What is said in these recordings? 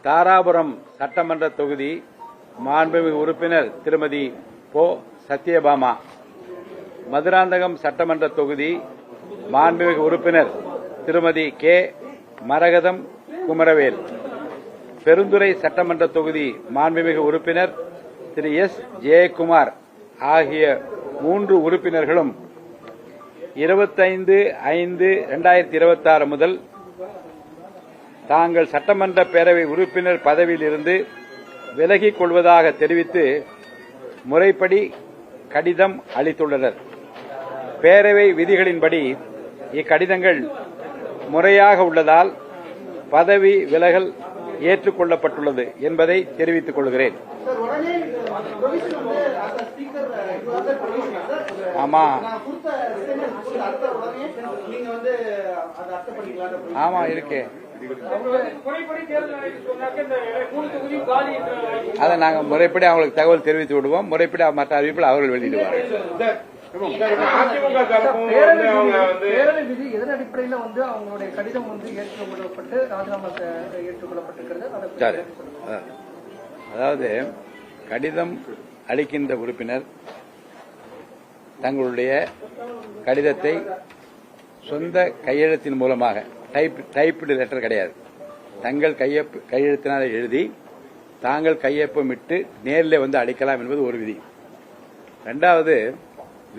தாராபுரம் சட்டமன்ற தொகுதி மாண்புமிகு உறுப்பினர் திருமதி பொ. சத்யபாமா, மதுராந்தகம் சட்டமன்ற தொகுதி மாண்புமிகு உறுப்பினர் திருமதி கே. மரகதம் குமரவேல், பெருந்துறை சட்டமன்ற தொகுதி மாண்புமிகு உறுப்பினர் திரு எஸ். ஜெயக்குமார் ஆகிய 3 உறுப்பினர்களும் 25/5/2026 முதல் தாங்கள் சட்டமன்ற பேரவை உறுப்பினர் பதவியில் இருந்து விலகிக் கொள்வதாக தெரிவித்து முறைப்படி கடிதம் அளித்துள்ளனர். பேரவை விதிகளின்படி இக்கடிதங்கள் முறையாக உள்ளதால் பதவி விலகல் ஏற்றுக் கொள்ளப்பட்டுள்ளது என்பதை தெரிவித்துக் கொள்கிறேன். ஆமா ஆமா இருக்கு. அதை நாங்கள் முறைப்படி அவங்களுக்கு தகவல் தெரிவித்து விடுவோம். முறைப்படி மற்ற அறிவிப்பில் அவர்கள் வெளியிடுவார்கள். அதாவது கடிதம் அளிக்கின்ற உறுப்பினர் தங்களுடைய கடிதத்தை சொந்த கையெழுத்தின் மூலமாக, டைப்டு லெட்டர் கிடையாது, தங்கள் கையெழுத்தினால் எழுதி தாங்கள் கையொப்பமிட்டு நேரில் வந்து அளிக்கலாம் என்பது ஒரு விதி. இரண்டாவது,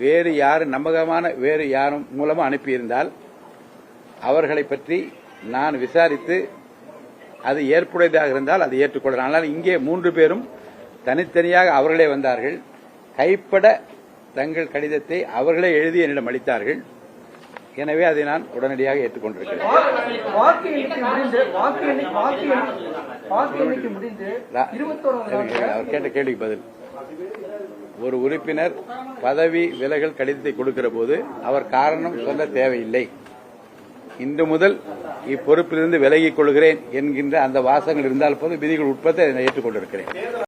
வேறு யாரும் நம்பகமான வேறு யாரும் மூலமா அனுப்பியிருந்தால் அவர்களை பற்றி நான் விசாரித்து அது ஏற்புடையதாக இருந்தால் அதை ஏற்றுக்கொள்ளலாம். ஆனால் இங்கே 3 பேரும் தனித்தனியாக அவர்களே வந்தார்கள். கைப்பட தங்கள் கடிதத்தை அவர்களே எழுதி என்னிடம் அளித்தார்கள். எனவே அதை நான் உடனடியாக ஏற்றுக்கொண்டிருக்கிறேன். அவர் கேட்ட கேள்விக்கு பதில், ஒரு உறுப்பினர் பதவி விலகல் கடிதத்தை கொடுக்கிற போது அவர் காரணம் சொல்ல தேவையில்லை. இன்று முதல் இப்பொறுப்பிலிருந்து விலகிக் கொள்கிறேன் என்கின்ற அந்த வாசகங்கள் இருந்தால் போது விதிகள் உட்பட ஏற்றுக்கொண்டிருக்கிறேன்.